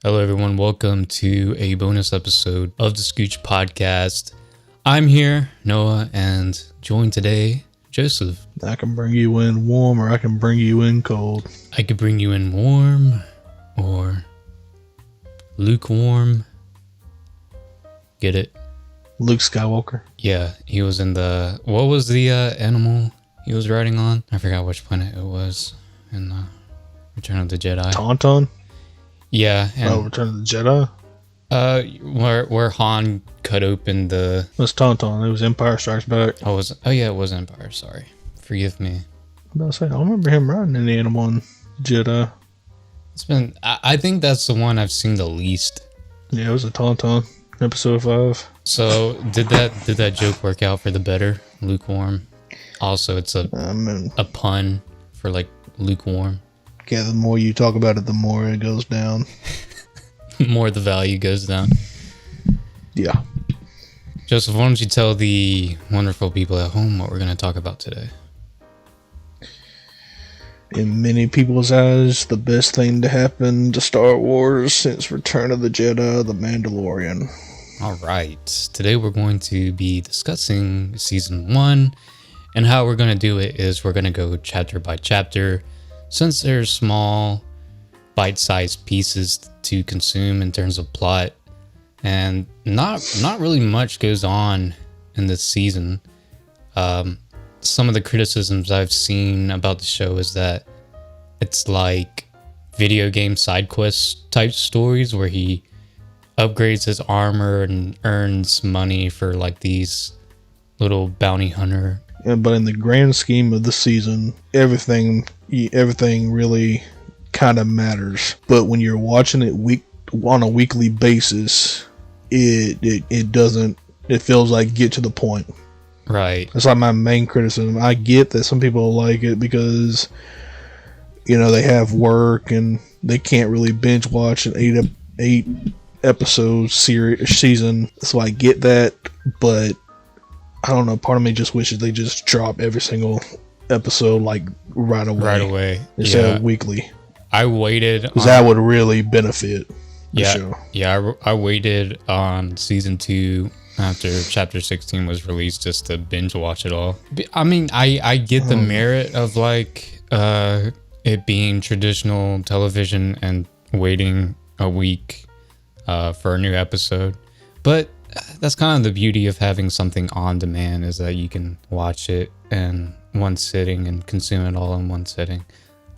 Hello, everyone. Welcome to a bonus episode of the Scooch Podcast. I'm here, Noah, and joined today, Joseph. I can bring you in warm or I can bring you in cold. I could bring you in warm or lukewarm. Get it? Luke Skywalker. Yeah, he was in the... What was the animal he was riding on? I forgot which planet it was in Return of the Jedi. Tauntaun? Yeah. And, Return of the Jedi? Where Han cut open the... It was Tauntaun. It was Empire Strikes Back. Oh yeah, it was Empire. Sorry. Forgive me. I was about to say, I don't remember him riding any animal on Jedi. It's been... I think that's the one I've seen the least. Yeah, it was a Tauntaun. Episode 5. So, did that joke work out for the better? Lukewarm. Also, it's a pun for, like, lukewarm. Yeah, the more you talk about it, the more it goes down. More the value goes down. Yeah. Joseph, why don't you tell the wonderful people at home what we're going to talk about today? In many people's eyes, the best thing to happen to Star Wars since Return of the Jedi, The Mandalorian. All right. Today we're going to be discussing Season 1, and how we're going to do it is we're going to go chapter by chapter. Since there's small, bite-sized pieces to consume in terms of plot, and not really much goes on in this season. Some of the criticisms I've seen about the show is that it's like video game side quest type stories where he upgrades his armor and earns money for like these little bounty hunter. Yeah, but in the grand scheme of the season, everything really kind of matters. But when you're watching it on a weekly basis, it doesn't. It feels like get to the point. Right. That's like my main criticism. I get that some people like it because, they have work and they can't really binge watch an eight episode season. So I get that, but I don't know. Part of me just wishes they just drop every single episode like right away. Instead of weekly. I waited because that would really benefit the show. Yeah, I waited on season 2 after chapter 16 was released just to binge watch it all. I mean, I get the merit of like it being traditional television and waiting a week for a new episode, but that's kind of the beauty of having something on demand, is that you can watch it in one sitting and consume it all in one sitting,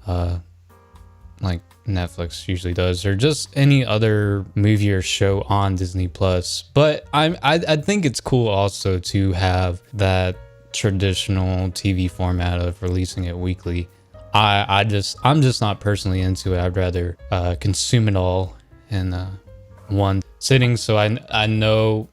like Netflix usually does, or just any other movie or show on Disney Plus. But I think it's cool also to have that traditional TV format of releasing it weekly. I'm just not personally into it. I'd rather consume it all in one sitting, so I know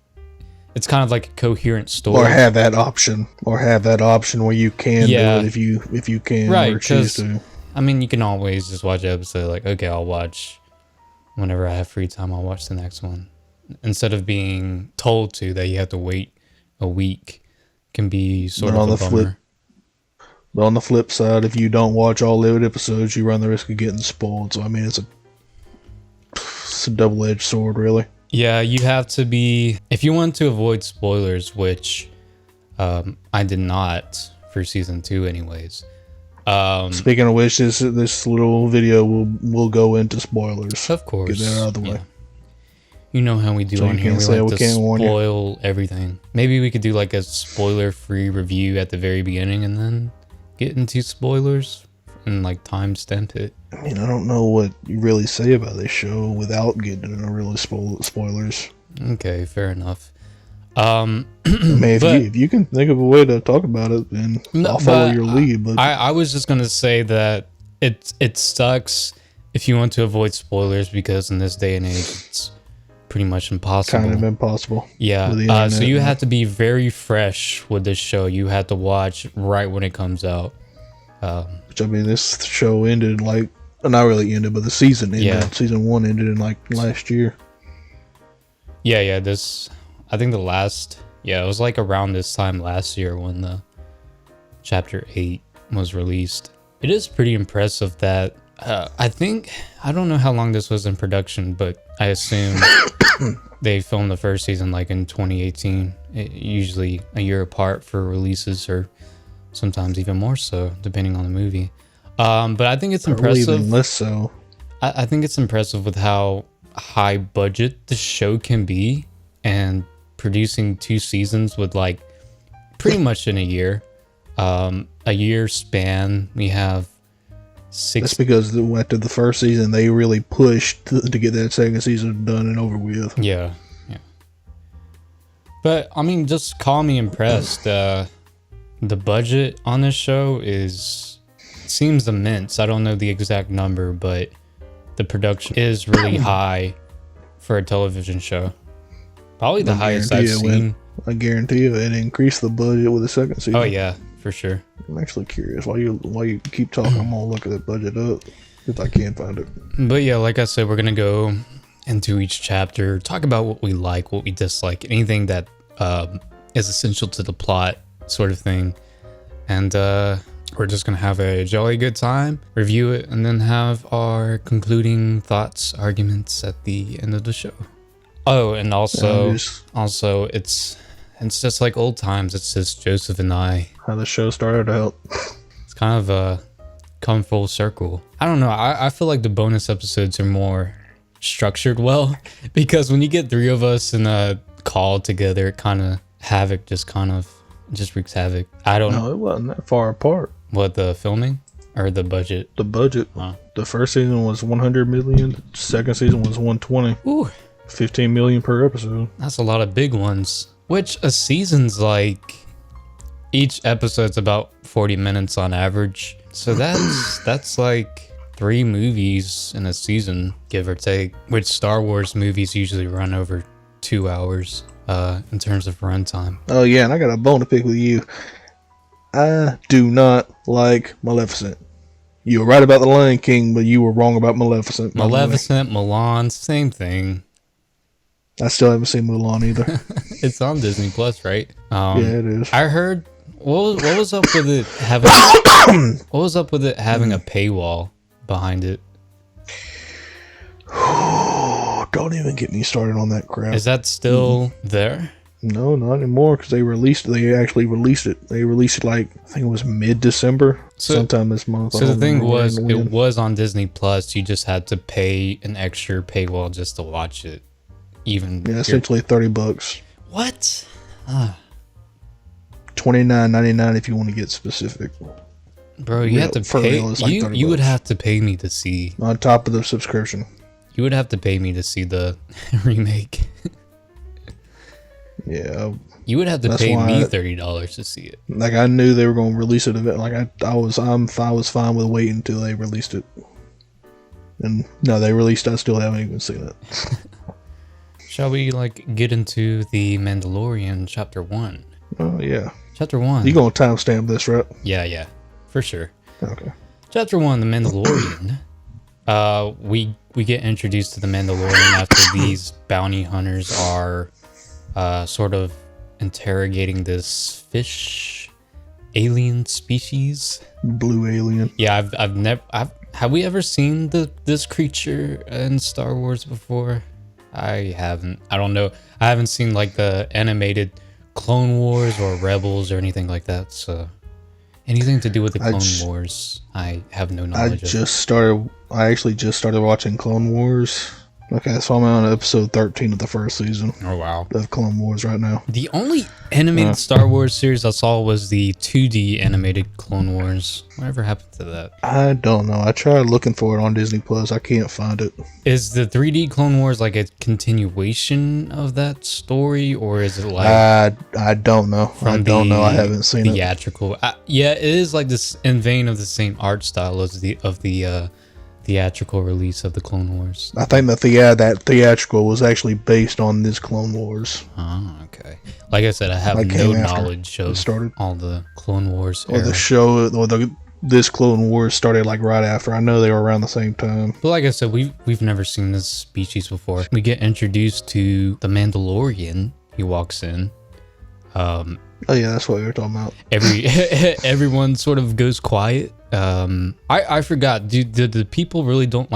it's kind of like a coherent story. Or have that option where you can do it if you can, right, or choose to. I mean, you can always just watch an episode like, okay, I'll watch whenever I have free time, I'll watch the next one. Instead of being told to that you have to wait a week, can be sort of a bummer. But on the flip side, if you don't watch all 8 episodes, you run the risk of getting spoiled. So I mean, it's a double-edged sword, really. Yeah, you have to be, if you want to avoid spoilers, which I did not for season 2 anyways. Speaking of which, this little video will go into spoilers. Of course. Get that out of the way. You know how we do on here. We like to spoil everything. Maybe we could do like a spoiler-free review at the very beginning and then get into spoilers and like timestamp it. I mean, I don't know what you really say about this show without getting into really spoilers. Okay, fair enough. I mean, if you can think of a way to talk about it, then I'll follow your lead. But I was just gonna say that it sucks if you want to avoid spoilers, because in this day and age, it's pretty much impossible. Kind of impossible. Yeah. So you have to be very fresh with this show. You have to watch right when it comes out. Which, I mean, this show ended like, not really ended, but the season ended. Yeah. Season 1 ended in like last year. Yeah. I think it was like around this time last year when the chapter 8 was released. It is pretty impressive that I don't know how long this was in production, but I assume they filmed the first season like in 2018, usually a year apart for releases, or sometimes even more so, depending on the movie. But I think it's impressive. Even less so. I think it's impressive with how high budget the show can be, and producing 2 seasons with like pretty much in a year span. We have 6. That's because after the first season, they really pushed to get that second season done and over with. Yeah. But I mean, just call me impressed. The budget on this show seems immense. I don't know the exact number, but the production is really high for a television show. Probably the highest I've seen. I guarantee you, it increased the budget with the second season. Oh yeah, for sure. I'm actually curious. While you keep talking, I'm gonna look at the budget up if I can find it. But yeah, like I said, we're gonna go into each chapter, talk about what we like, what we dislike, anything that is essential to the plot, sort of thing. And we're just gonna have a jolly good time, review it, and then have our concluding thoughts, arguments at the end of the show. Oh, and also it's just like old times. It's just Joseph and I. How the show started out. It's kind of come full circle. I don't know. I feel like the bonus episodes are more structured well, because when you get 3 of us in a call together, it kind of just wreaks havoc. I don't know. No, it wasn't that far apart. What, the filming or the budget? The budget. Wow. The first season was 100 million. The second season was 120. Ooh. 15 million per episode. That's a lot of big ones. Which a season's like, each episode's about 40 minutes on average. So that's like 3 movies in a season, give or take. Which Star Wars movies usually run over 2 hours in terms of runtime. Oh yeah, and I got a bone to pick with you. I do not like Maleficent. You were right about the Lion King, but you were wrong about Maleficent. Maleficent, Mulan, same thing. I still haven't seen Mulan either. It's on Disney Plus, right? Yeah, it is. I heard. What was up with it having? What was up with it having a paywall behind it? Don't even get me started on that crap. Is that still there? No, not anymore, because they actually released it. They released it like, I think it was mid-December, sometime this month. So the thing was, it was on Disney Plus. You just had to pay an extra paywall just to watch it. Essentially $30. What? $29.99 if you want to get specific. Bro, you have to pay. You would have to pay me to see. On top of the subscription. You would have to pay me to see the remake. Yeah. You would have to pay me $30 to see it. Like, I knew they were going to release it. Like, I was fine with waiting until they released it. And no, they released. I still haven't even seen it. Shall we get into the Mandalorian chapter 1? Oh yeah. Chapter 1. You gonna timestamp this, right? Yeah, for sure. Okay. Chapter 1, the Mandalorian. We get introduced to the Mandalorian after these bounty hunters are sort of interrogating this fish alien species. Blue alien. Yeah, have we ever seen this creature in Star Wars before? I haven't. I don't know. I haven't seen the animated Clone Wars or Rebels or anything like that. So anything to do with the Clone Wars, I have no knowledge of. I actually just started watching Clone Wars. Okay, so I'm on episode 13 of the first season. Oh, wow. Of Clone Wars right now. The only animated Star Wars series I saw was the 2D animated Clone Wars. Whatever happened to that? I don't know. I tried looking for it on Disney Plus. I can't find it. Is the 3D Clone Wars a continuation of that story, or is it I don't know. I don't know. I haven't seen theatrical. Yeah, it is this in vein of the same art style as the theatrical release of the Clone Wars. I think that theatrical was actually based on this Clone Wars. Oh, okay. Like I said, I have no knowledge of all the Clone Wars or the show, or this Clone Wars started right after. I know they were around the same time. But like I said, we've never seen this species before. We get introduced to the Mandalorian. He walks in. Oh yeah, that's what we were talking about. Everyone sort of goes quiet I forgot. Do the people really don't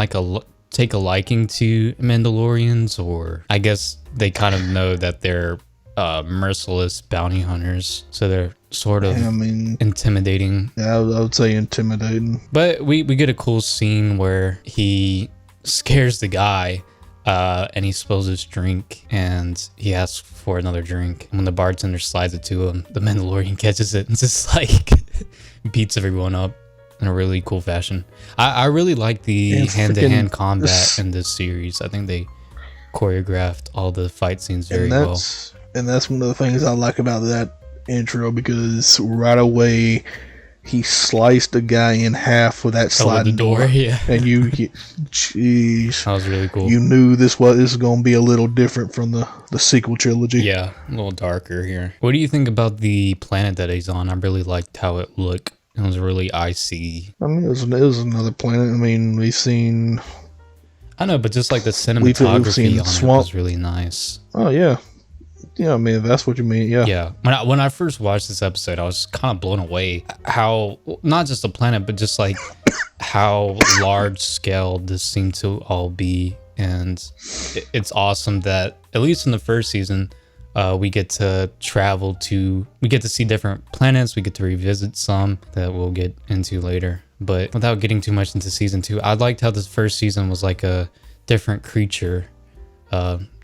take a liking to Mandalorians, or I guess they kind of know that they're merciless bounty hunters, so they're sort of intimidating. Yeah, I would say intimidating. But we get a cool scene where he scares the guy, and he spills his drink, and he asks for another drink. And when the bartender slides it to him, the Mandalorian catches it and just like beats everyone up in a really cool fashion. I really like the hand-to-hand combat in this series. I think they choreographed all the fight scenes very well. And that's one of the things I like about that intro, because right away he sliced a guy in half with that sliding door. Yeah. And jeez, that was really cool. You knew this was going to be a little different from the sequel trilogy. Yeah, a little darker here. What do you think about the planet that he's on? I really liked how it looked. It was really icy. I mean, it was another planet. I mean, we've seen... I know, but just like the cinematography on it was really nice. Oh, yeah. Yeah, I mean, if that's what you mean, yeah. Yeah. When I first watched this episode, I was kind of blown away how, not just the planet, but just like how large scale this seemed to all be. And it's awesome that, at least in the first season, we get to see different planets. We get to revisit some that we'll get into later. But without getting too much into season 2, I liked how this first season was like a different creature.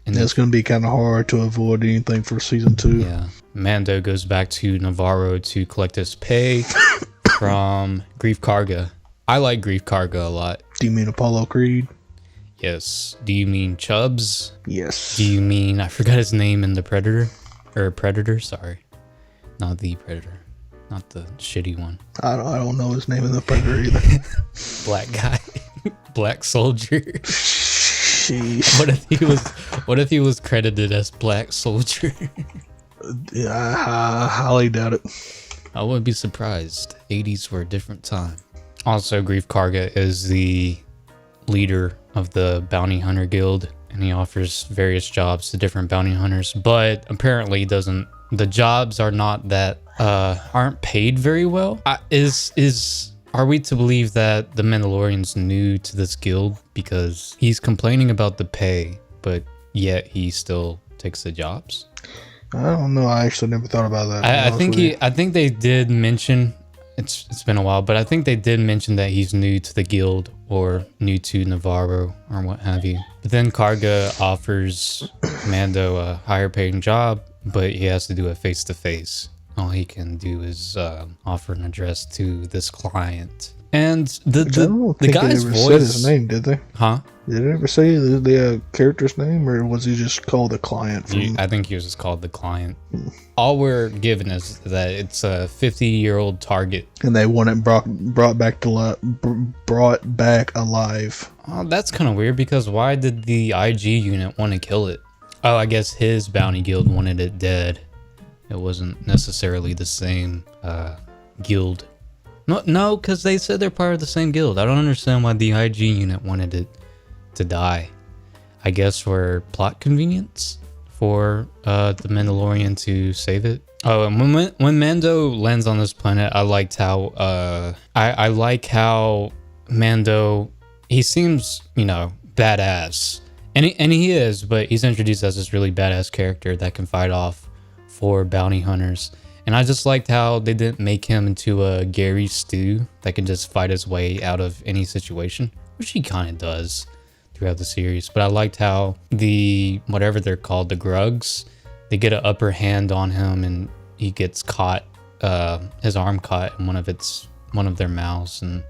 And it's going to be kind of hard to avoid anything for season 2. Yeah. Mando goes back to Navarro to collect his pay from Grief Karga. I like Grief Karga a lot. Do you mean Apollo Creed? Yes. Do you mean Chubbs? Yes. Do you mean, I forgot his name in the Predator? Or Predator, sorry. Not the Predator. Not the shitty one. I don't know his name in the Predator either. Black guy. Black soldier. Jeez. What if he was credited as Black Soldier? Yeah, I highly doubt it. I wouldn't be surprised. 80s were a different time. Also, Grief Karga is the leader of the Bounty Hunter Guild, and he offers various jobs to different bounty hunters, but apparently the jobs are not that aren't paid very well. Are we to believe that the Mandalorian's new to this guild because he's complaining about the pay, but yet he still takes the jobs? I don't know. I actually never thought about that. I think they did mention, it's been a while, but I think they did mention that he's new to the guild or new to Navarro or what have you. But then Karga offers Mando a higher paying job, but he has to do it face to face. All he can do is offer an address to this client. And the guy's voice... said his name, did they? Huh? Did it ever say the character's name, or was he just called the client? I think he was just called the client. All we're given is that it's a 50-year-old target. And they want it brought back alive. Oh, that's kind of weird, because why did the IG unit want to kill it? Oh, I guess his bounty guild wanted it dead. It wasn't necessarily the same guild. No, because they said they're part of the same guild. I don't understand why the IG unit wanted it to die. I guess for plot convenience for the Mandalorian to save it. Oh, and when Mando lands on this planet, I liked how I like how Mando, he seems, badass, and he is, but he's introduced as this really badass character that can fight off for bounty hunters. And I just liked how they didn't make him into a Gary Stu that can just fight his way out of any situation, which he kind of does throughout the series. But I liked how whatever they're called, the Grugs, they get an upper hand on him, and he gets caught, his arm caught in one of their mouths, and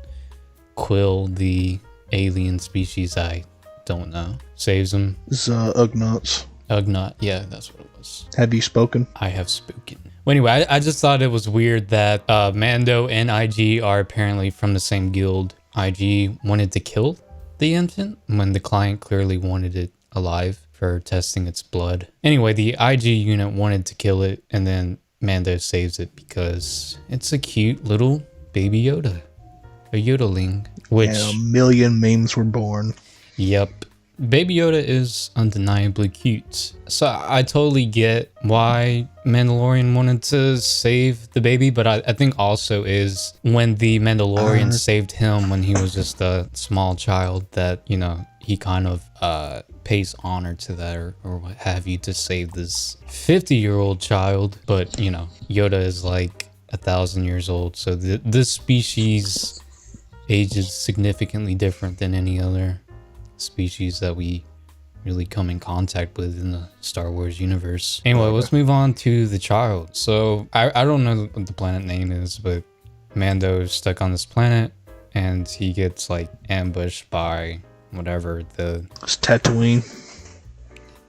Quill, the alien species I don't know, saves him. It's Ugnaughts. Ugnaught, yeah, that's what it was. Have you spoken? I have spoken. Well, anyway, I just thought it was weird that Mando and IG are apparently from the same guild. IG wanted to kill the infant when the client clearly wanted it alive for testing its blood. Anyway, the IG unit wanted to kill it, and then Mando saves it because it's a cute little baby Yoda. A Yodeling. Which, and a million memes were born. Yep. Baby Yoda is undeniably cute. So I totally get why Mandalorian wanted to save the baby, but I think also is when the Mandalorian saved him when he was just a small child that, you know, he kind of pays honor to that or what have you to save this 50-year-old child. But, you know, Yoda is like 1,000 years old. So this species ages significantly different than any other species that we really come in contact with in the Star Wars universe. Anyway, let's move on to the child. So I don't know what the planet name is, but Mando is stuck on this planet and he gets like ambushed by whatever It's Tatooine.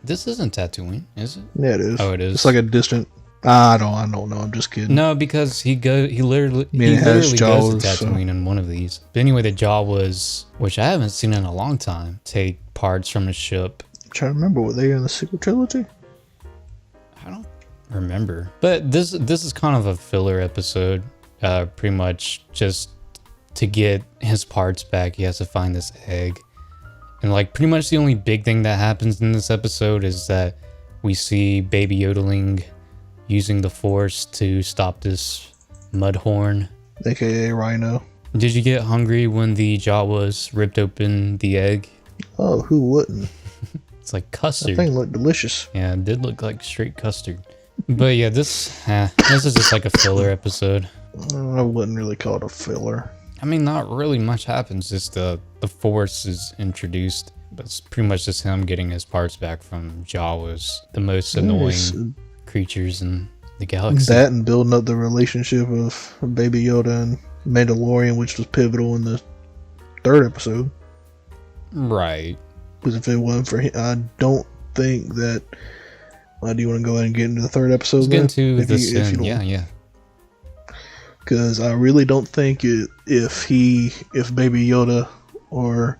This isn't Tatooine, is it? Yeah, it is. Oh, it is. It's like a distant. I don't know. I'm just kidding. No, because he literally goes to Tatooine in one of these. But anyway, the Jawas, which I haven't seen in a long time, take parts from a ship. I'm trying to remember, were they in the sequel trilogy? I don't remember. But this is kind of a filler episode. Pretty much just to get his parts back, he has to find this egg. And like pretty much the only big thing that happens in this episode is that we see Baby Yodeling using the Force to stop this Mudhorn, aka Rhino. Did you get hungry when the Jawas ripped open the egg? Oh, who wouldn't? It's like custard. That thing looked delicious. Yeah, it did look like straight custard. But yeah, this is just like a filler episode. I wouldn't really call it a filler. I mean, not really much happens. Just the Force is introduced. But it's pretty much just him getting his parts back from Jawas, the most annoying creatures in the galaxy. That and building up the relationship of Baby Yoda and Mandalorian, which was pivotal in the third episode. Right. Because if it wasn't for him, I don't think that. Do you want to go ahead and get into the third episode? Let's get into the sin. Yeah. Because I really don't think if Baby Yoda, or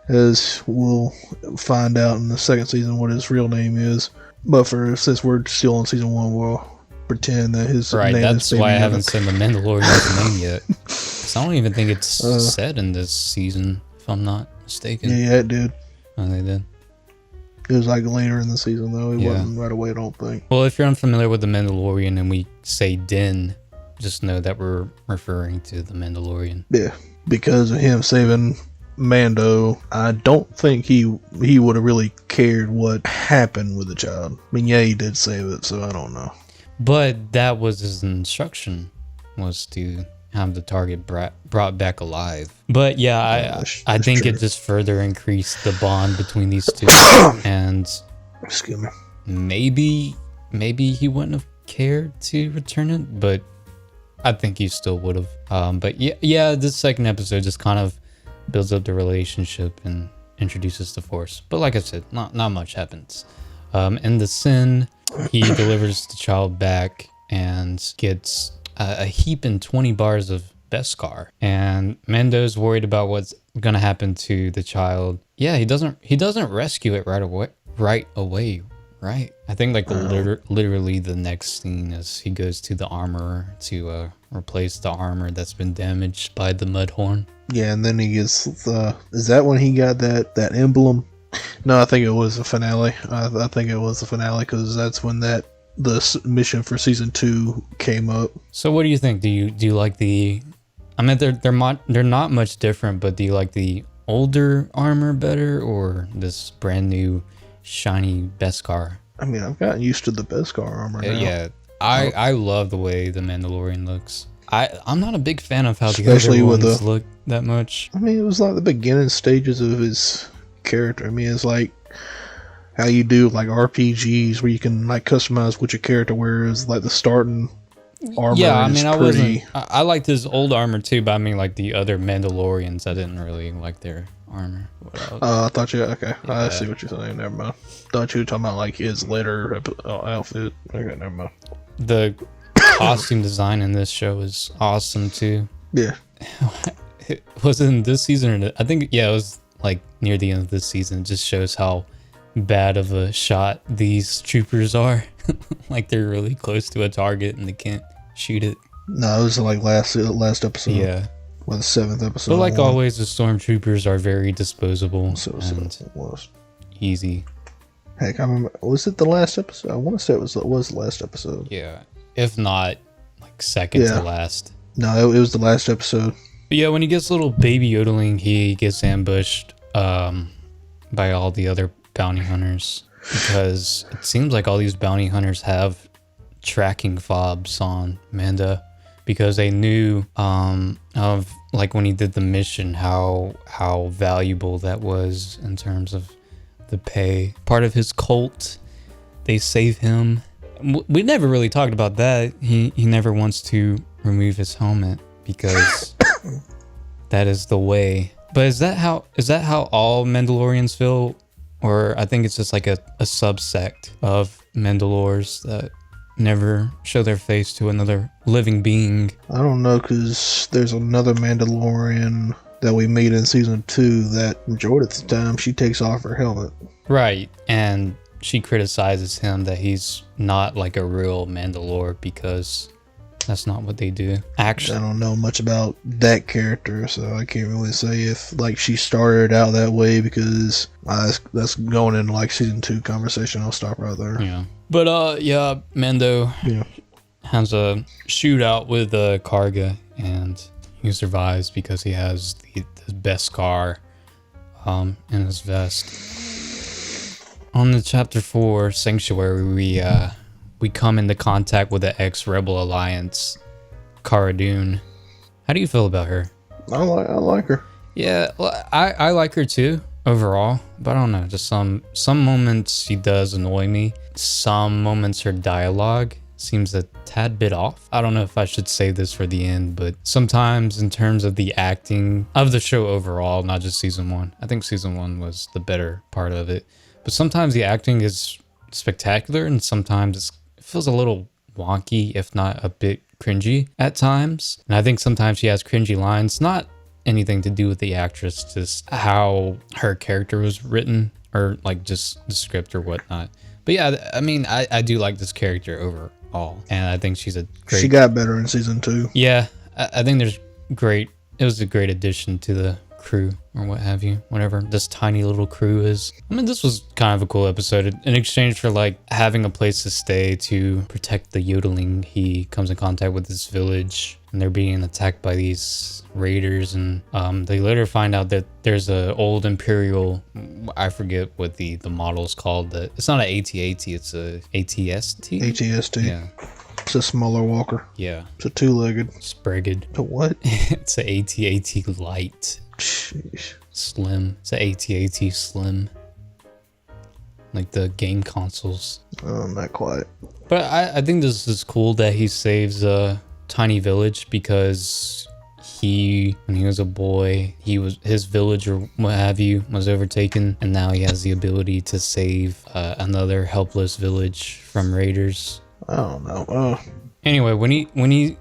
as we'll find out in the second season what his real name is, but since we're still on season 1, we'll pretend that his name is Baby Yoda. That's why I haven't said the Mandalorian's name yet. Because I don't even think it's said in this season, if I'm not mistaken. Yeah, it did. Oh, they did? It was like later in the season, though. It wasn't right away, I don't think. Well, if you're unfamiliar with the Mandalorian and we say Din, just know that we're referring to the Mandalorian. Yeah, because of him saving Mando, I don't think he would have really cared what happened with the child. I mean, yeah, he did save it, so I don't know. But that was his instruction, was to have the target brought back alive. But yeah, I think true. It just further increased the bond between these two. And excuse me. Maybe he wouldn't have cared to return it, but I think he still would have. But yeah, this second episode just kind of builds up the relationship and introduces the Force. But like I said, not much happens. In the sin, he delivers the child back and gets a heap and 20 bars of Beskar. And Mando's worried about what's gonna happen to the child. Yeah, he doesn't rescue it right away. Right? I think like literally the next scene is he goes to the armorer to replace the armor that's been damaged by the Mudhorn. Yeah, and then he gets is that when he got that emblem? No, I think it was the finale. I think it was the finale because that's when the mission for season 2 came up. So what do you think? Do you like the? I mean, they're not much different, but do you like the older armor better or this brand new shiny Beskar? I mean, I've gotten used to the Beskar armor now. Yeah, I love the way the Mandalorian looks. I'm not a big fan of how the other ones look that much. I mean, it was like the beginning stages of his character. I mean, it's like how you do like RPGs where you can like customize what your character wears, like the starting armor. Yeah, I mean, I liked his old armor too, but I mean, like the other Mandalorians, I didn't really like their armor. I thought you. Okay, yeah. I see what you're saying. Never mind. Thought you were talking about like his later outfit. Okay, never mind. The costume design in this show is awesome too. Yeah. Was it in this season or I think it was like near the end of this season. It just shows how bad of a shot these troopers are. Like they're really close to a target and they can't shoot it. No, it was like last episode. Yeah. Well, the 7th episode. But like always, the stormtroopers are very disposable. So it was. easy. Heck, I remember. Was it the last episode? I want to say it was the last episode. Yeah, if not, like second to last. No, it was the last episode. But yeah, when he gets little baby yodeling, he gets ambushed by all the other bounty hunters, because it seems like all these bounty hunters have tracking fobs on Manda, because they knew of, like, when he did the mission, how valuable that was in terms of the pay. Part of his cult, they save him. We never really talked about that. He never wants to remove his helmet because that is the way. But is that how all Mandalorians feel? Or I think it's just like a subsect of Mandalores that never show their face to another living being. I don't know, because there's another Mandalorian that we meet in season 2 that majority of the time she takes off her helmet. Right, and she criticizes him that he's not like a real Mandalore because that's not what they do. Actually, I don't know much about that character, so I can't really say if like she started out that way, because that's going into like season 2 conversation. I'll stop right there. Yeah, but yeah, Mando has a shootout with Karga, and he survives because he has the best scar in his vest. On the chapter 4 Sanctuary, we come into contact with the ex-Rebel Alliance, Cara Dune. How do you feel about her? I like her. Yeah, I like her too, overall. But I don't know, just some moments she does annoy me. Some moments her dialogue seems a tad bit off. I don't know if I should say this for the end, but sometimes in terms of the acting of the show overall, not just season 1. I think season 1 was the better part of it. But sometimes the acting is spectacular, and sometimes it feels a little wonky, if not a bit cringy at times. And I think sometimes she has cringy lines, not anything to do with the actress, just how her character was written, or like just the script or whatnot. But yeah, I mean, I do like this character overall, and I think she's a great... She got better in season 2. Yeah, I think it was a great addition to the crew, or what have you, whatever this tiny little crew is. I mean, this was kind of a cool episode. In exchange for like having a place to stay to protect the yodeling, he comes in contact with this village, and they're being attacked by these raiders, and they later find out that there's a old Imperial, I forget what the model is called, that it's not an AT-AT, it's a ATST? ATST. Yeah. It's a smaller walker. Yeah. It's a 2-legged. Sprigged. A what? It's a AT-AT light. Sheesh. Slim. It's a AT-AT Slim. Like the game consoles. Not quite. But I think this is cool that he saves a tiny village, because when he was a boy, his village or what have you was overtaken, and now he has the ability to save another helpless village from raiders. I don't know. Anyway, when he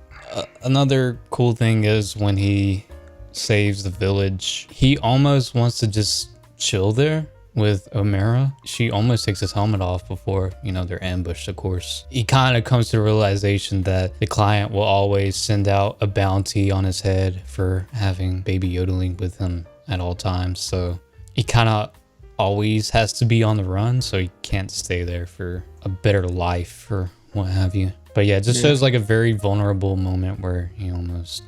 another cool thing is when he saves the village, he almost wants to just chill there with Omera. She almost takes his helmet off before, they're ambushed, of course. He kind of comes to the realization that the client will always send out a bounty on his head for having baby yodeling with him at all times. So he kind of always has to be on the run, so he can't stay there for a better life or what have you. But yeah, it just shows like a very vulnerable moment where he almost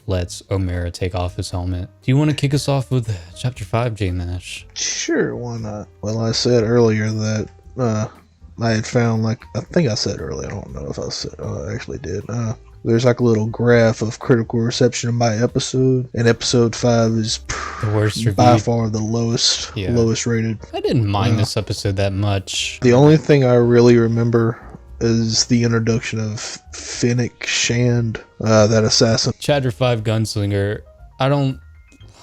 lets Omera take off his helmet. Do you want to kick us off with chapter 5, JMash? Sure, why not? Well, I said earlier that I had found, like, I think I said earlier, I don't know if I actually did. There's like a little graph of critical reception by episode, and episode 5 is the worst by far the lowest rated. I didn't mind this episode that much. The only thing I really remember is the introduction of Fennec Shand, that assassin. Chapter 5 Gunslinger. I don't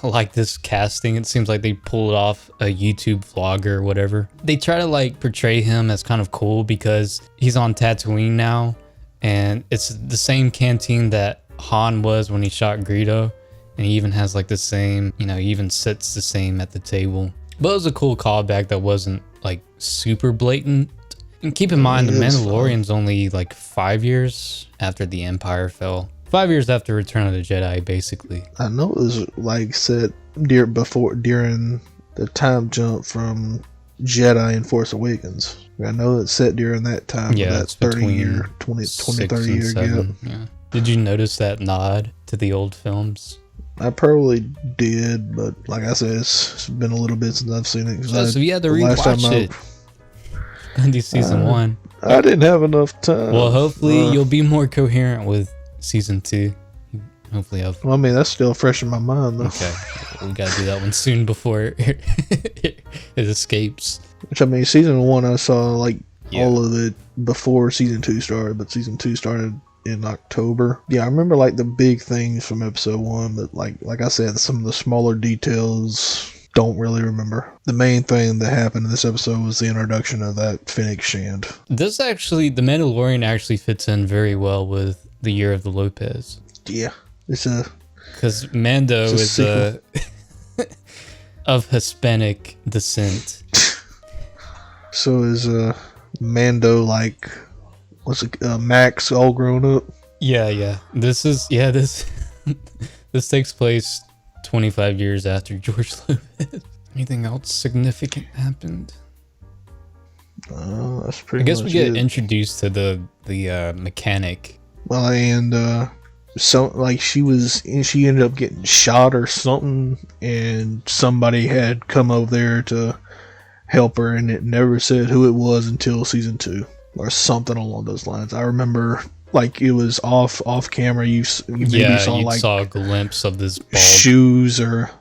like this casting. It seems like they pulled off a YouTube vlogger or whatever. They try to like portray him as kind of cool because he's on Tatooine now, and it's the same canteen that Han was when he shot Greedo, and he even has like the same, he even sits the same at the table. But it was a cool callback that wasn't like super blatant. And keep in mind, the Mandalorian's only like 5 years after the Empire fell. 5 years after Return of the Jedi, basically. I know it was like said during the time jump from Jedi in Force Awakens. I know it's set during that time. Yeah, that it's 30 between year, 20, 30 year 7. gap. Yeah. Did you notice that nod to the old films? I probably did, but like I said, it's been a little bit since I've seen it. So you had to rewatch it. And do season 1. I didn't have enough time. Well, hopefully you'll be more coherent with season 2. Hopefully well, I mean, that's still fresh in my mind, though. Okay. We gotta do that one soon before it escapes. Which, I mean, season 1, I saw, like, all of it before season 2 started, but season 2 started in October. Yeah, I remember, like, the big things from episode 1, but, like I said, some of the smaller details, don't really remember. The main thing that happened in this episode was the introduction of that Fennec Shand. This actually, the Mandalorian actually fits in very well with the Year of the Lopez. Yeah. Because Mando is of Hispanic descent. So is Mando like, what's it, Max all grown up? Yeah. This this takes place 25 years after George Lopez. Anything else significant happened? That's pretty. I guess much we get it. Introduced to the mechanic. Well, and so like she ended up getting shot or something, and somebody had come over there to help her, and it never said who it was until season 2 or something along those lines. I remember like it was off camera. You saw a glimpse of this bald shoes or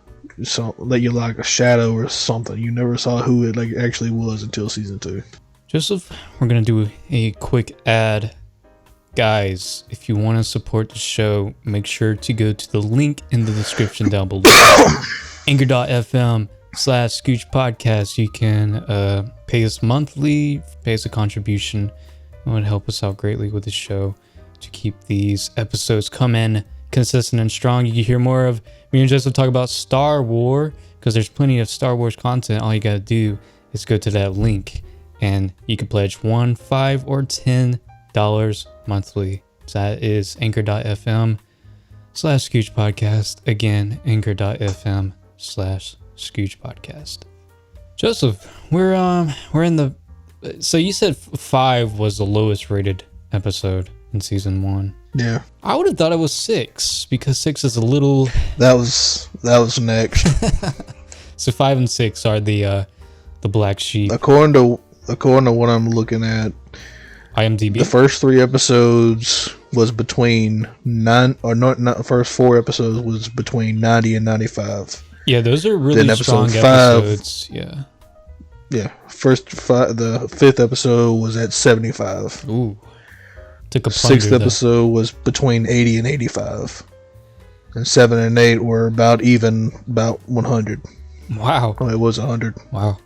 something that you like a shadow or something. You never saw who it like actually was until season 2. Joseph, we're gonna do a quick ad. Guys, if you want to support the show, make sure to go to the link in the description down below. Anchor.fm/Scooch Podcast. You can pay us monthly, pay us a contribution. It would help us out greatly with the show to keep these episodes coming consistent and strong. You can hear more of me and Joseph talk about Star Wars, because there's plenty of Star Wars content. All you gotta do is go to that link, and you can pledge $1, $5, or $10 monthly. So that is anchor.fm/Scooch Podcast. Again, anchor.fm/Scooch Podcast. Joseph, we're in the. So you said 5 was the lowest rated episode in season 1. Yeah. I would have thought it was 6 because 6 is a little. That was next. So 5 and 6 are the black sheep. According to what I'm looking at, IMDb. the first 3 episodes was between the first 4 episodes was between 90 and 95. Yeah, those are really then strong 5, episodes. Yeah. Yeah. The 5th episode was at 75. Ooh. Took a plunger. 6th episode was between 80 and 85. And 7 and 8 were about 100. Wow. Well, it was 100. Wow.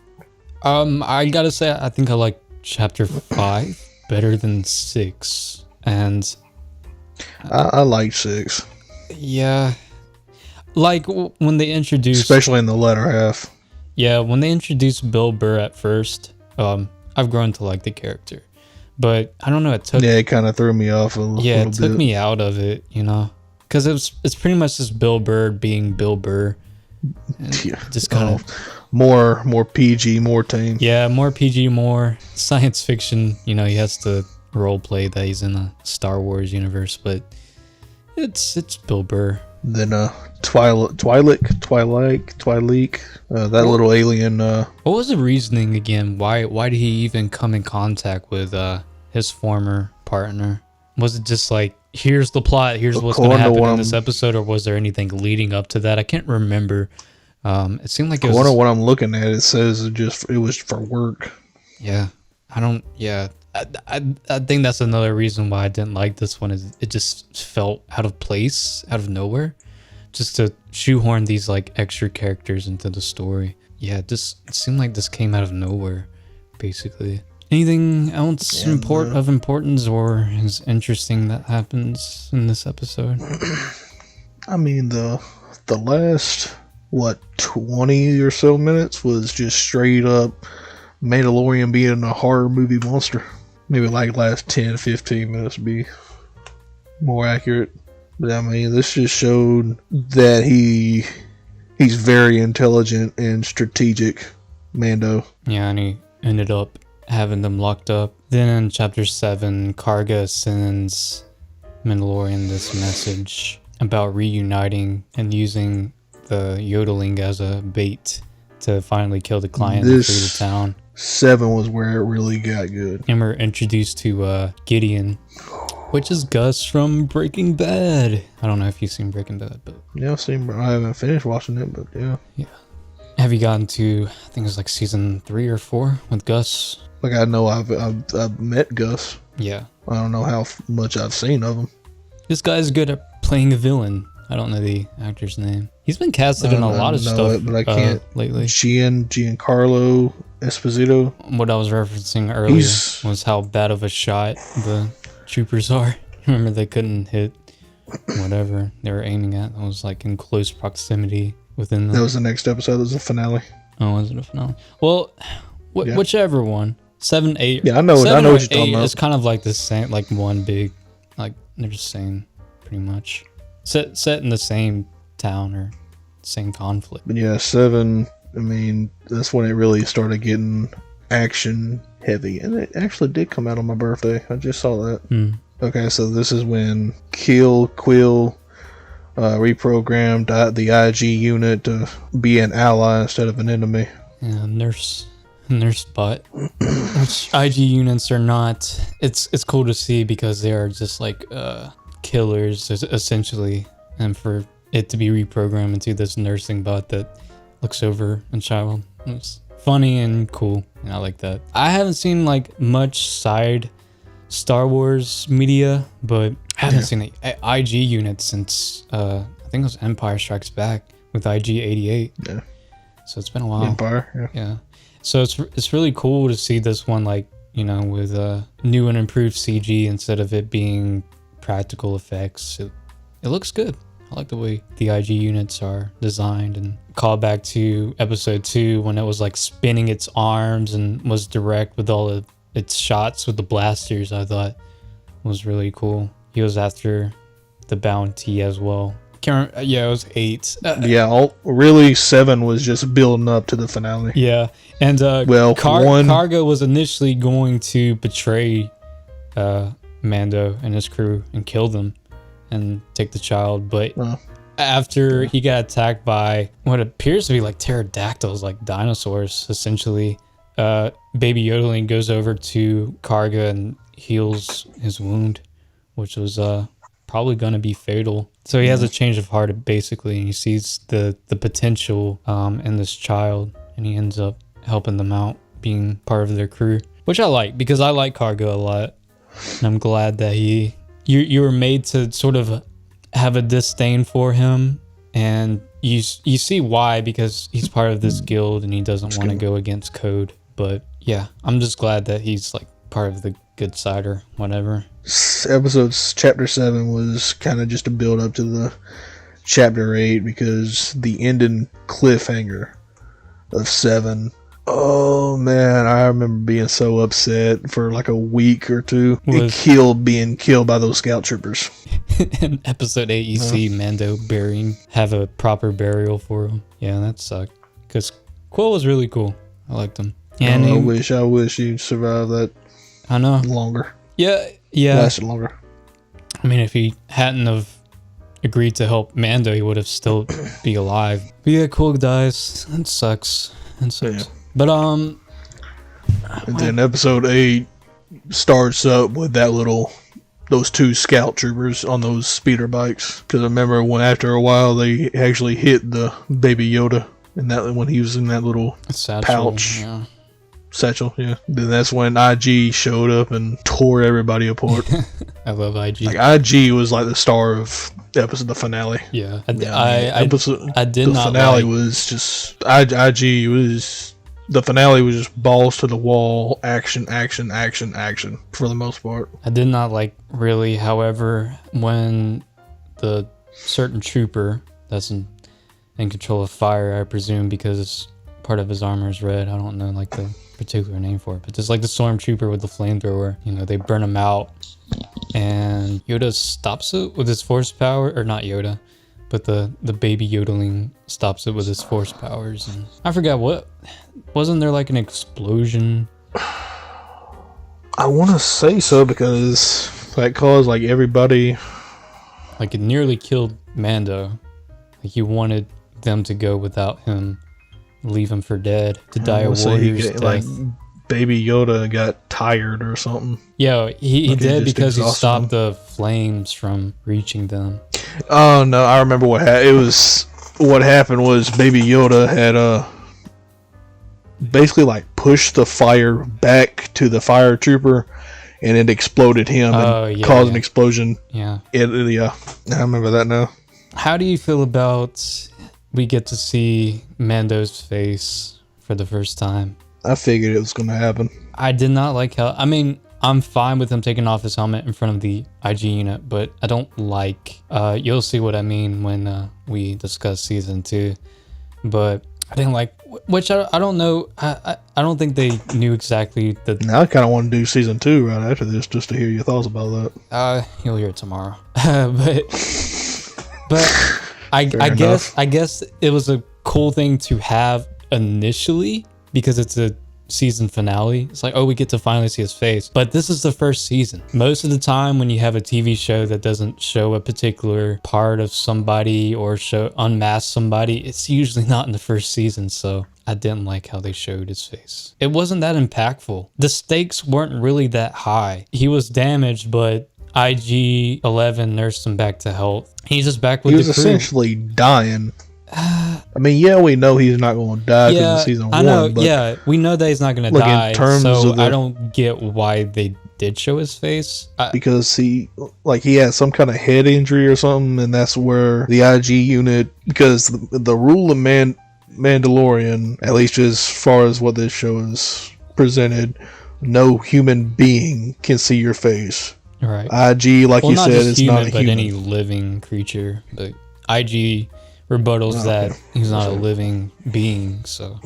I gotta say, I think I like chapter 5 better than 6. And I like 6. yeah, like when they introduced, especially in the latter half. Yeah, when they introduced Bill Burr at first, I've grown to like the character, but I don't know. It kind of threw me off a little bit. Yeah, it took me out of it, because it's pretty much just Bill Burr being Bill Burr. Yeah, just kind of more PG, more tame. Yeah, more PG, more science fiction. He has to role play that he's in a Star Wars universe, but it's Bill Burr. Then Twi'lek, that little alien. What was the reasoning again? Why did he even come in contact with his former partner? Was it just like, here's the plot, here's what's going to happen in this episode, or was there anything leading up to that? I can't remember. It seemed like it was. What I'm looking at, it says it was for work. Yeah, I think that's another reason why I didn't like this one. Is it just felt out of place, out of nowhere, just to shoehorn these like extra characters into the story. Yeah, it seemed like this came out of nowhere, basically. Anything else of importance or is interesting that happens in this episode? I mean, the last 20 or so minutes was just straight up Mandalorian being a horror movie monster. Maybe like last 10-15 minutes would be more accurate. But I mean, this just showed that he's very intelligent and strategic Mando. Yeah, and he ended up having them locked up. Then in chapter 7, Karga sends Mandalorian this message about reuniting and using the yodeling as a bait to finally kill the client and free the town. 7 was where it really got good. And we're introduced to Gideon, which is Gus from Breaking Bad. I don't know if you've seen Breaking Bad, but Yeah, I haven't finished watching it, but yeah. Yeah. Have you gotten to, I think it's like season 3 or 4 with Gus? Like, I know I've met Gus. Yeah. I don't know how much I've seen of him. This guy's good at playing a villain. I don't know the actor's name. He's been casted in a lot of stuff but I can't lately. Giancarlo Esposito. What I was referencing earlier was how bad of a shot the troopers are. Remember, they couldn't hit whatever they were aiming at. It was like in close proximity within them. That was the next episode. That was the finale. Oh, was it a finale? Well, whichever one. 7, 8. Yeah, I know what you're talking about. It's kind of like the same, like one big, like they're just saying pretty much set in the same town or same conflict. But yeah, 7. I mean, that's when it really started getting action heavy, and it actually did come out on my birthday. I just saw that. Okay, so this is when Quill reprogrammed the IG unit to be an ally instead of an enemy. Yeah, nurse bot. Which IG units are not. It's cool to see because they are just like killers essentially, and for it to be reprogrammed into this nursing bot that looks over a child, it's funny and cool, and I like that. I haven't seen like much side Star Wars media, but I haven't seen an IG unit since I think it was Empire Strikes Back with IG-88. Yeah. So it's been a while. Empire. Yeah. So it's really cool to see this one, like, you know, with new and improved CG instead of it being practical effects. It looks good. I like the way the IG units are designed, and call back to episode 2 when it was like spinning its arms and was direct with all of its shots with the blasters. I thought was really cool. He was after the bounty as well. It was 8. Really 7 was just building up to the finale. Yeah, and Karga was initially going to betray Mando and his crew and kill them and take the child, but after he got attacked by what appears to be like pterodactyls, like dinosaurs, essentially, Baby Yodeling goes over to Karga and heals his wound, which was probably going to be fatal. So he has a change of heart, basically, and he sees the potential in this child, and he ends up helping them out, being part of their crew, which I like, because I like Karga a lot, and I'm glad that you were made to sort of have a disdain for him, and you see why, because he's part of this guild and he doesn't want to go against code. But yeah, I'm just glad that he's like part of the good side or whatever. Chapter 7 was kind of just a build up to the chapter 8, because the ending cliffhanger of 7, oh man, I remember being so upset for like a week or two. Being killed by those scout troopers. In episode 8, you see Mando have a proper burial for him. Yeah, that sucked, because Quill was really cool. I liked him. And I wish he'd survived that. I know. Longer. Yeah. Lasted longer. I mean, if he hadn't have agreed to help Mando, he would have still be alive. But yeah, Quill dies. That sucks. Yeah. But and then episode 8 starts up with those 2 scout troopers on those speeder bikes. Because I remember after a while they actually hit the Baby Yoda, and that when he was in that little pouch. Yeah. Satchel, yeah. Then that's when IG showed up and tore everybody apart. I love IG. Like, IG was like the star of the finale. Yeah. The finale was just balls to the wall, action for the most part. I did not like really, however, when the certain trooper that's in control of fire, I presume, because part of his armor is red. I don't know like the particular name for it, but just like the stormtrooper with the flamethrower, they burn him out, and Yoda stops it with his force power, or not Yoda, but the baby yodeling stops it with his force powers. And I forgot what, wasn't there like an explosion? I want to say so because that caused like everybody. Like it nearly killed Mando. Like you wanted them to go without him, leave him for dead, to die a warrior's death. Like Baby Yoda got tired or something. Yeah, he did because he stopped them. the flames from reaching them. Oh no, I remember what happened. What happened was Baby Yoda had basically like pushed the fire back to the fire trooper, and it exploded him and caused an explosion. Yeah. Yeah, I remember that now. How do you feel about we get to see Mando's face for the first time? I figured it was going to happen. I did not like how... I mean, I'm fine with him taking off his helmet in front of the IG unit, but I don't like... you'll see what I mean when we discuss season 2. But I didn't like... Which I don't know. I don't think they knew exactly the... Now I kind of want to do season 2 right after this just to hear your thoughts about that. You'll hear it tomorrow. But I guess it was a cool thing to have initially, because it's a season finale. It's like, oh, we get to finally see his face. But this is the first season. Most of the time when you have a TV show that doesn't show a particular part of somebody or unmask somebody, it's usually not in the first season. So I didn't like how they showed his face. It wasn't that impactful. The stakes weren't really that high. He was damaged, but IG-11 nursed him back to health. He's just back with the crew. He was essentially dying. I mean, yeah, we know he's not going to die because of season 1. I know, but yeah, we know that he's not going to die. So I don't get why they did show his face. Because he had some kind of head injury or something, and that's where the IG unit, because the rule of Mandalorian, at least as far as what this show is presented, no human being can see your face. Right. IG, like you said, is not a human. But any living creature. But IG rebuttals that he's not a living being, so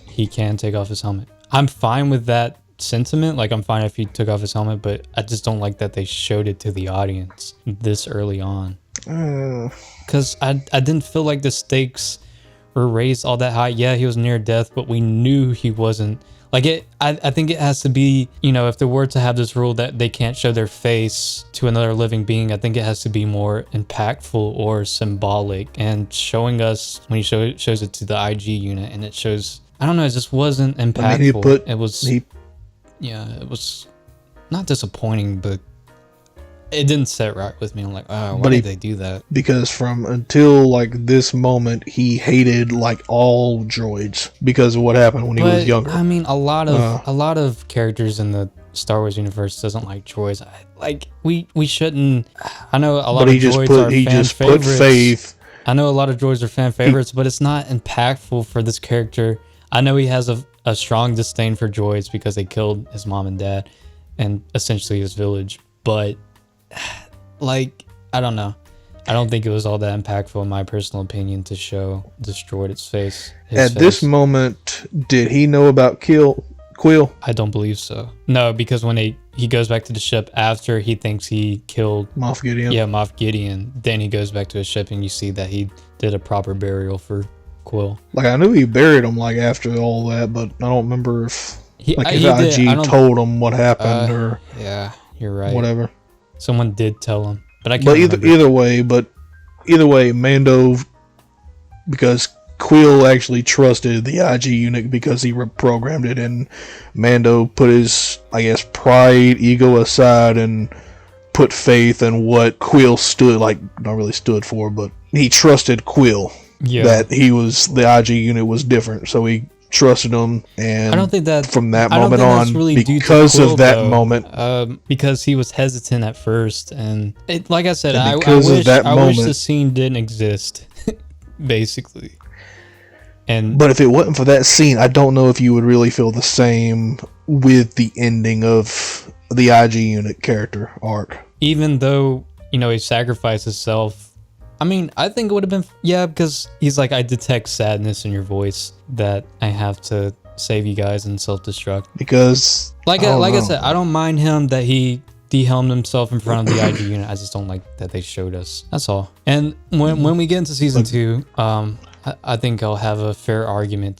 he can take off his helmet. I'm fine with that sentiment. Like, I'm fine if he took off his helmet, but I just don't like that they showed it to the audience this early on. Because I didn't feel like the stakes were raised all that high. Yeah, he was near death, but we knew he wasn't. Like, I think it has to be, if they were to have this rule that they can't show their face to another living being, I think it has to be more impactful or symbolic. And showing us, when he shows it to the IG unit, and it shows, I don't know, it just wasn't impactful. It was not disappointing, but it didn't set right with me. I'm like, oh, why did they do that? Because until like this moment, he hated like all droids because of what happened when he was younger. I mean, a lot of characters in the Star Wars universe doesn't like droids. We shouldn't. I know a lot of droids are fan favorites. I know a lot of droids are fan favorites, but it's not impactful for this character. I know he has a strong disdain for droids because they killed his mom and dad and essentially his village, but like, I don't know. I don't think it was all that impactful, in my personal opinion, to show destroyed its face. This moment, did he know about Quill? I don't believe so. No, because when he goes back to the ship after he thinks he killed Moff Gideon. Yeah, Moff Gideon. Then he goes back to his ship and you see that he did a proper burial for Quill. Like, I knew he buried him like after all that, but I don't remember if IG told him what happened or yeah, you're right. Whatever. Someone did tell him, but I can't remember. Either way, Mando, because Quill actually trusted the IG unit because he reprogrammed it, and Mando put his, I guess, pride, ego aside and put faith in what Quill not really stood for, but he trusted Quill. Yeah. That the IG unit was different, so he trusted him, and I don't think that from that moment on, really because of that moment, because he was hesitant at first, and like I said, I wish the scene didn't exist, basically. But if it wasn't for that scene, I don't know if you would really feel the same with the ending of the IG unit character arc. Even though he sacrificed himself. I mean, I think it would have been... Yeah, because he's like, I detect sadness in your voice that I have to save you guys and self-destruct. Because... Like I said, I don't mind him that he de-helmed himself in front of the IG unit. I just don't like that they showed us. That's all. And when we get into season 2, I think I'll have a fair argument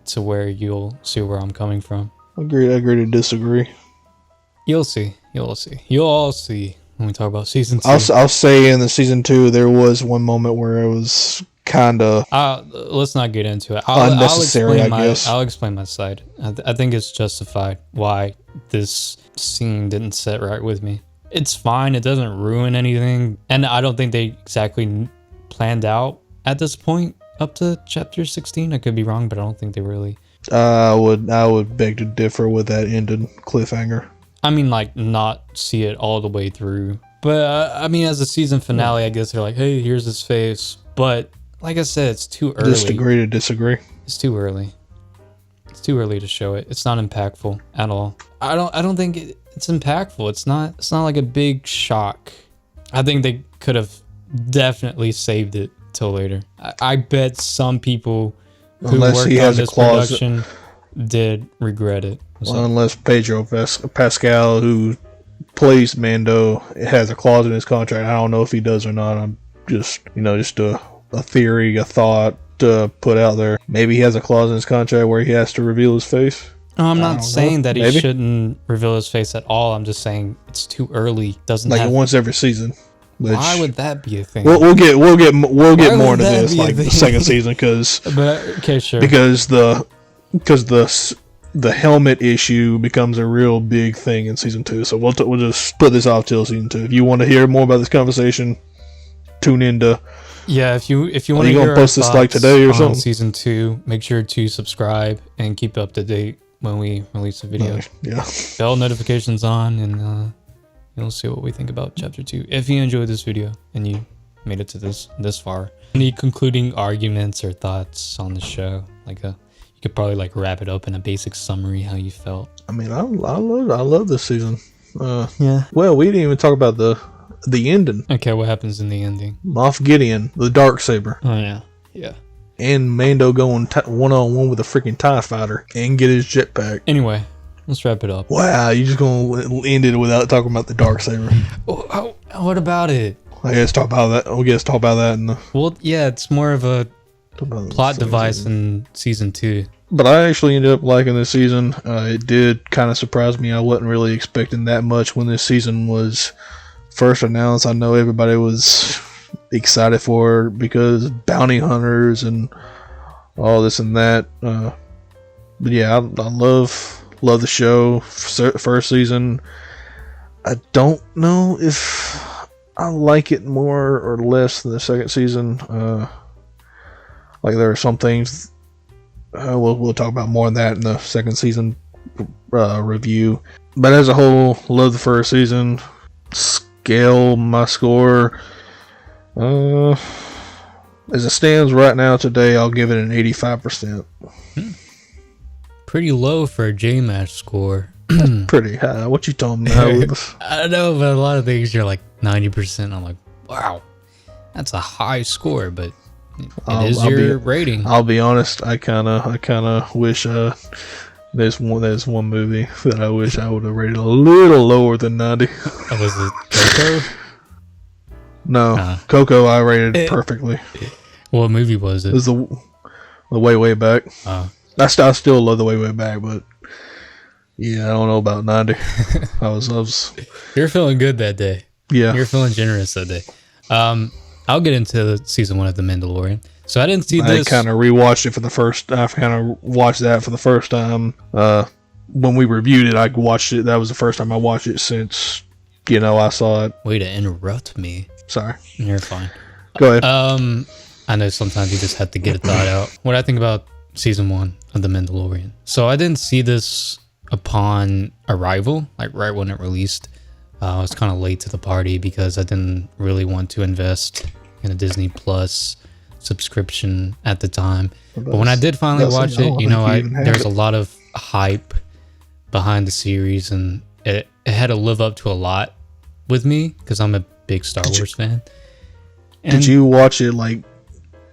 to where you'll see where I'm coming from. Agree to disagree. You'll see. You'll all see when we talk about season 2. I'll say in the season 2 there was one moment where it was kind of let's not get into it. unnecessary. I guess I'll explain my side. I think it's justified why this scene didn't sit right with me. It's fine. It doesn't ruin anything, and I don't think they exactly planned out at this point up to chapter 16. I could be wrong, but I don't think they really. I would beg to differ with that ended cliffhanger. I mean, like, not see it all the way through. But, I mean, as a season finale, I guess they're like, hey, here's his face. But, like I said, it's too early. Just agree to disagree. It's too early. It's too early to show it. It's not impactful at all. I don't think it's impactful. It's not like a big shock. I think they could have definitely saved it till later. I bet some people who worked on this production did regret it. Well, unless Pedro Pascal, who plays Mando, has a clause in his contract. I don't know if he does or not. I'm just a theory, a thought to put out there. Maybe he has a clause in his contract where he has to reveal his face. No, I'm not saying that he shouldn't reveal his face at all. I'm just saying it's too early. Doesn't like once every season. Why would that be a thing? We'll get more into this like the second season because the helmet issue becomes a real big thing in season 2. So we'll just put this off till season 2. If you want to hear more about this conversation, tune into. Yeah, if you want to hear post this like today or something. Season 2, make sure to subscribe and keep up to date when we release a video. Yeah. Bell notifications on, and you'll see what we think about chapter 2. If you enjoyed this video and you made it to this far, any concluding arguments or thoughts on the show? You could probably like wrap it up in a basic summary how you felt. I mean, I love this season. Yeah. Well, we didn't even talk about the ending. Okay, what happens in the ending? Moff Gideon, the Darksaber. Oh yeah, yeah. And Mando going one-on-one with a freaking TIE fighter and get his jetpack. Anyway, let's wrap it up. Wow, you just gonna end it without talking about the Darksaber? What about it? I guess talk about that. I guess talk about that in the. Well, yeah, it's more of a plot device in season 2. But I actually ended up liking this season. It did kind of surprise me. I wasn't really expecting that much when this season was first announced. I know everybody was excited for it because bounty hunters and all this and that. But yeah, I love the show. First season. I don't know if I like it more or less than the second season. Like there are some things we'll talk about more on that in the second season review. But as a whole, love the first season. Scale my score. As it stands right now today, I'll give it an 85%. Pretty low for a JMash score. Pretty high. What you talking about? I don't know, but a lot of things you're like 90%. I'm like, wow, that's a high score, but it is your rating. I'll be honest. I kind of wish there's one movie that I wish I would have rated a little lower than 90. Was it Coco? No, Coco I rated perfectly. What movie was it? It was the way back. I still love the way back, but yeah, I don't know about 90. I was. You're feeling good that day. Yeah, you're feeling generous that day. I'll get into season 1 of The Mandalorian. So I didn't see this. I kind of rewatched it for the first. I kind of watched that for the first time. When we reviewed it, I watched it. That was the first time I watched it since I saw it. Way to interrupt me. Sorry. You're fine. Go ahead. I know sometimes you just have to get a thought out. What I think about season 1 of The Mandalorian. So I didn't see this upon arrival, like right when it released. I was kind of late to the party because I didn't really want to invest in a Disney Plus subscription at the time. But when I did finally watch it, there's a lot of hype behind the series, and it had to live up to a lot with me because I'm a big Star Wars fan. And did you watch it like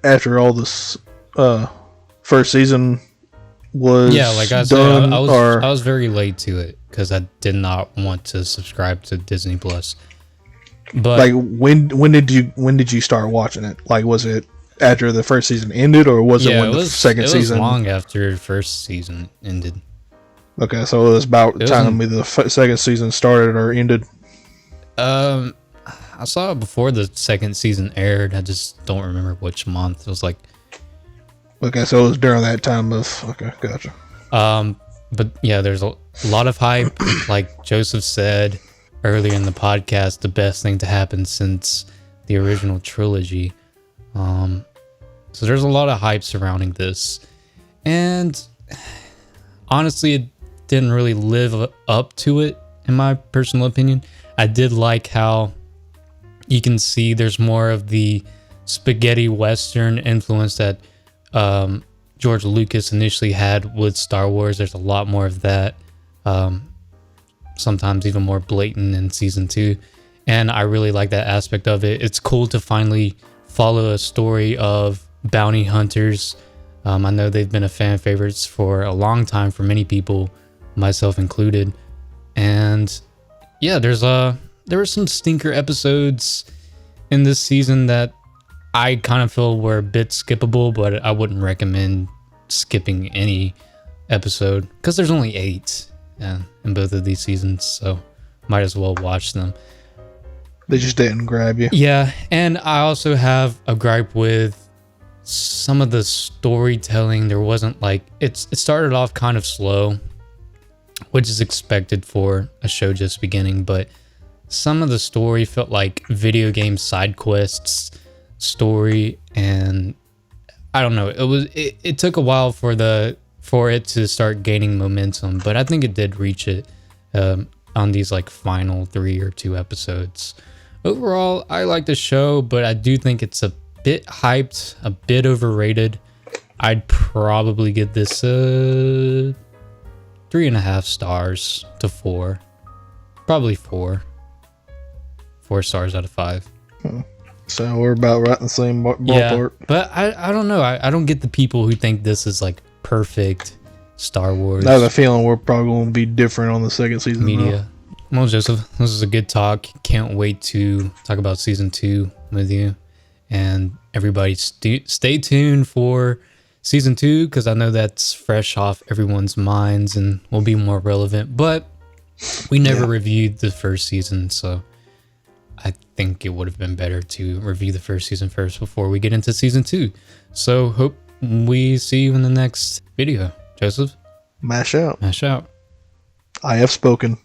after all this first season was I done, was very late to it because I did not want to subscribe to Disney Plus. But like, when did you start watching it? Like, was it after the first season ended, or was it when the second season? It was long after the first season ended. Okay, so it was about the time the second season started or ended. I saw it before the second season aired. I just don't remember which month. It was like. Okay, so it was during that time of. Okay, gotcha. But yeah, there's a lot of hype. Like Joseph said earlier in the podcast, the best thing to happen since the original trilogy. So there's a lot of hype surrounding this, and honestly, it didn't really live up to it, in my personal opinion. I did like how you can see there's more of the spaghetti western influence that George Lucas initially had with Star Wars. There's a lot more of that, sometimes even more blatant in season 2, and I really like that aspect of it. It's cool to finally follow a story of bounty hunters. I know they've been a fan favorites for a long time for many people, myself included. And yeah, there were some stinker episodes in this season that I kind of feel were a bit skippable, but I wouldn't recommend skipping any episode because there's only 8 in both of these seasons, so might as well watch them. They just didn't grab you. Yeah, and I also have a gripe with some of the storytelling. There wasn't like it started off kind of slow, which is expected for a show just beginning, but some of the story felt like video game side quests story, and I don't know, it took a while for it to start gaining momentum, but I think it did reach it on these like final 3 or 2 episodes. Overall, I like the show, but I do think it's a bit hyped, a bit overrated. I'd probably give this 3.5 stars to 4. Probably 4. 4 stars out of 5. So we're about right in the same ballpark. Yeah, but I don't know. I don't get the people who think this is like perfect Star Wars. I have a feeling we're probably going to be different on the second season. Media. Well, Joseph, this is a good talk. Can't wait to talk about season 2 with you. And everybody stay tuned for season 2, because I know that's fresh off everyone's minds and will be more relevant. But we never reviewed the first season, so I think it would have been better to review the first season first before we get into season 2. So hope we see you in the next video. Joseph? Mash out. Mash out. I have spoken.